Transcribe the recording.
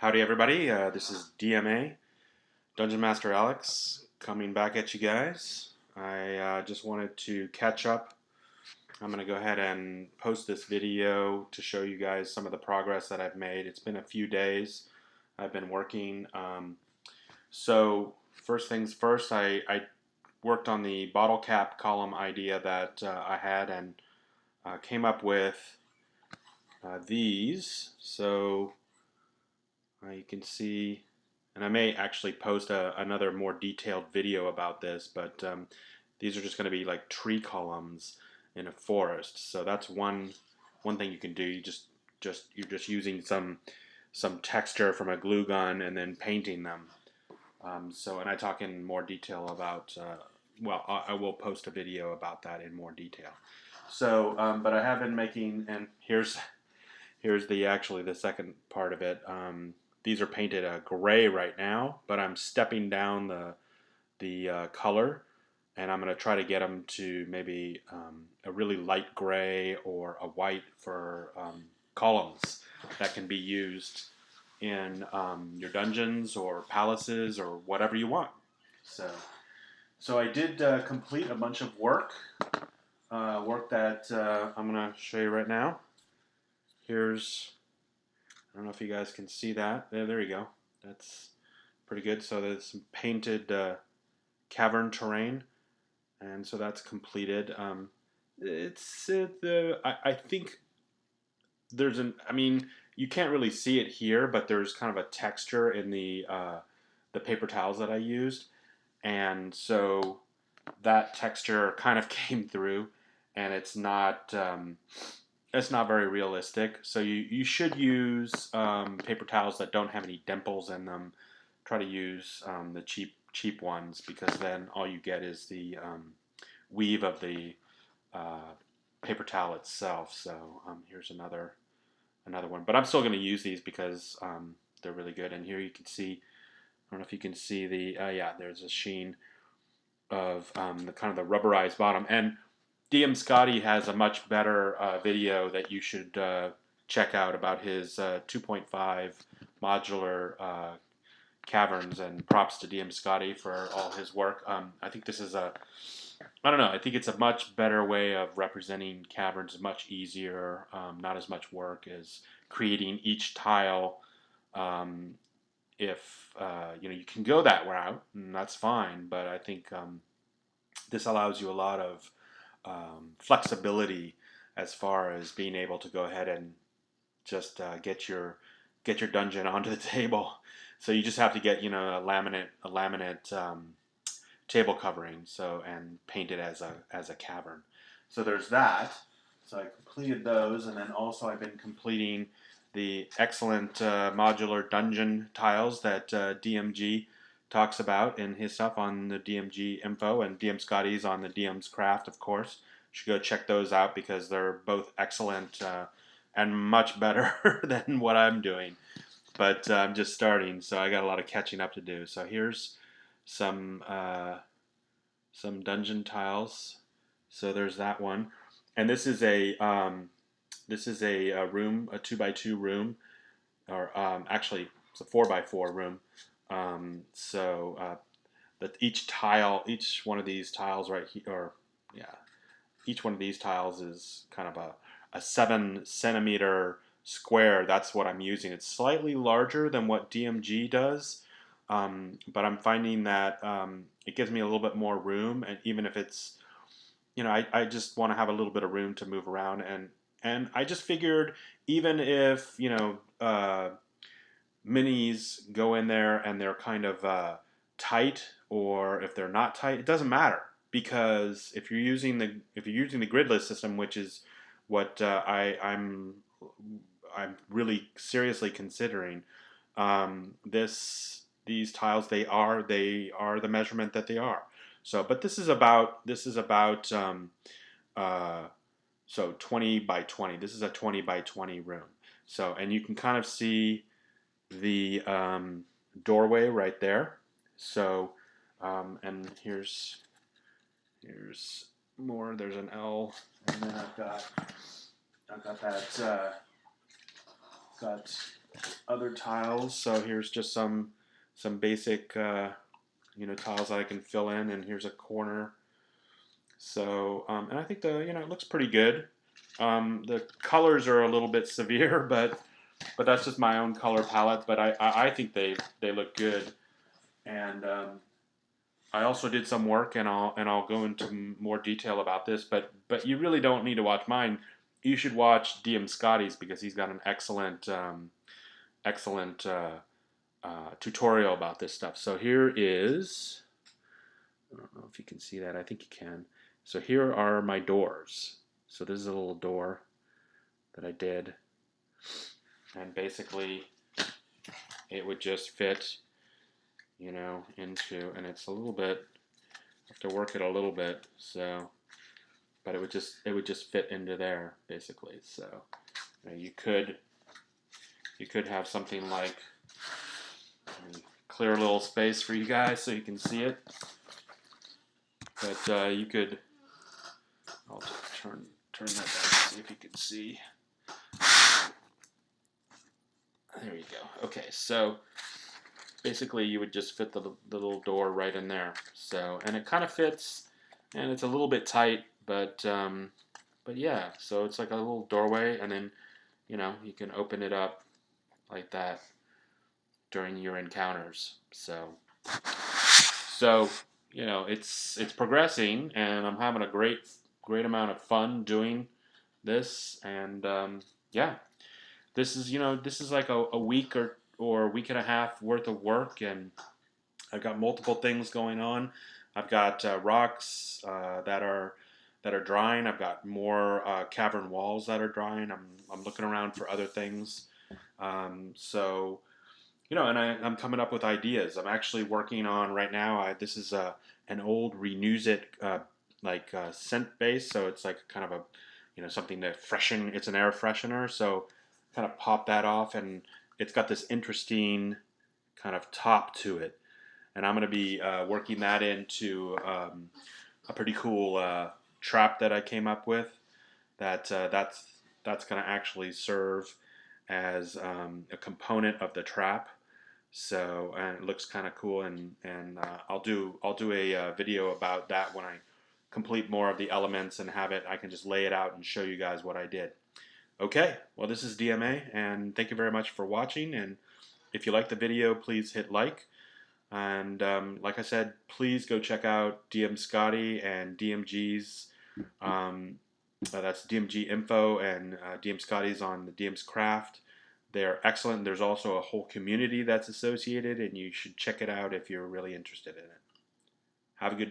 Howdy everybody, this is DMA, Dungeon Master Alex, coming back at you guys. I just wanted to catch up. I'm going to go ahead and post this video to show you guys some of the progress that I've made. It's been a few days. I've been working. So first things first, I worked on the bottle cap column idea that I had and came up with these. So you can see, and I may actually post another more detailed video about this, but these are just going to be like tree columns in a forest. So that's one thing you can do. You're just using some texture from a glue gun and then painting them. And I talk in more detail about. Well, I will post a video about that in more detail. So, but I have been making, and here's the second part of it. These are painted gray right now, but I'm stepping down the color, and I'm going to try to get them to maybe a really light gray or a white for columns that can be used in your dungeons or palaces or whatever you want. So I did complete a bunch of work that I'm going to show you right now. I don't know if you guys can see that. There you go. That's pretty good. So there's some painted cavern terrain, and so that's completed. I think I mean, you can't really see it here, but there's kind of a texture in the paper towels that I used, and so that texture kind of came through, and it's not very realistic. So you should use paper towels that don't have any dimples in them. Try to use the cheap ones, because then all you get is the weave of the paper towel itself. So here's another one. But I'm still going to use these because they're really good. And here you can see, I don't know if you can see the there's a sheen of the kind of the rubberized bottom. And DM Scotty has a much better video that you should check out about his 2.5 modular caverns, and props to DM Scotty for all his work. I think this is I don't know, I think it's a much better way of representing caverns, much easier, not as much work as creating each tile. If you can go that route, and that's fine, but I think this allows you a lot of flexibility as far as being able to go ahead and just get your dungeon onto the table. So you just have to get a laminate table covering, and paint it as a cavern. So there's that. So I completed those, and then also I've been completing the excellent modular dungeon tiles that DMG talks about in his stuff on the DMG info, and DM Scotty's on the DMs Craft, of course. You should go check those out because they're both excellent and much better than what I'm doing. But I'm just starting, so I got a lot of catching up to do. So here's some dungeon tiles. So there's that one, and this is a room, a 2x2 room, or actually it's a 4x4 room. That each one of these tiles right here, each one of these tiles is kind of a 7 centimeter square. That's what I'm using. It's slightly larger than what DMG does, but I'm finding that it gives me a little bit more room, and even if it's, I just want to have a little bit of room to move around, and I just figured, even if minis go in there and they're kind of tight, or if they're not tight, it doesn't matter, because if you're using the gridless system, which is what I'm really seriously considering, these tiles, they are the measurement that they are. So, but this is about so 20 by 20. This is a 20 by 20 room. So, and you can kind of see the doorway right there. So, and here's more. There's an L, and then I've got that got other tiles. So here's just some basic tiles that I can fill in, and here's a corner. So and I think it looks pretty good. The colors are a little bit severe, but that's just my own color palette. But I think they look good, and I also did some work, and I'll go into more detail about this. But you really don't need to watch mine. You should watch DM Scotty's because he's got an excellent tutorial about this stuff. So here is, I don't know if you can see that. I think you can. So here are my doors. So this is a little door that I did, and basically it would just fit, into, and it's a little bit, I have to work it a little bit, so, but it would just fit into there basically. So you could have something like, clear a little space for you guys so you can see it, but you could, I'll just turn that down, see if you can see. There you go. Okay, so basically you would just fit the little door right in there. So, and it kind of fits, and it's a little bit tight, but yeah. So it's like a little doorway, and then you can open it up like that during your encounters. So it's progressing, and I'm having a great amount of fun doing this, and yeah. This is like a week or a week and a half worth of work, and I've got multiple things going on. I've got rocks that are drying. I've got more cavern walls that are drying. I'm looking around for other things. So and I'm coming up with ideas. I'm actually working on right now. This is an old Renews It scent base, so it's like kind of a something to freshen. It's an air freshener, so kind of pop that off, and it's got this interesting kind of top to it, and I'm going to be working that into a pretty cool trap that I came up with. That's going to actually serve as a component of the trap. So and it looks kind of cool, and I'll do a video about that when I complete more of the elements and have it. I can just lay it out and show you guys what I did. Okay, well, this is DMA, and thank you very much for watching, and if you like the video, please hit like, and like I said, please go check out DM Scotty and DMG's, that's DMG Info, and DM Scotty's on the DMs Craft. They're excellent. There's also a whole community that's associated, and you should check it out if you're really interested in it. Have a good day.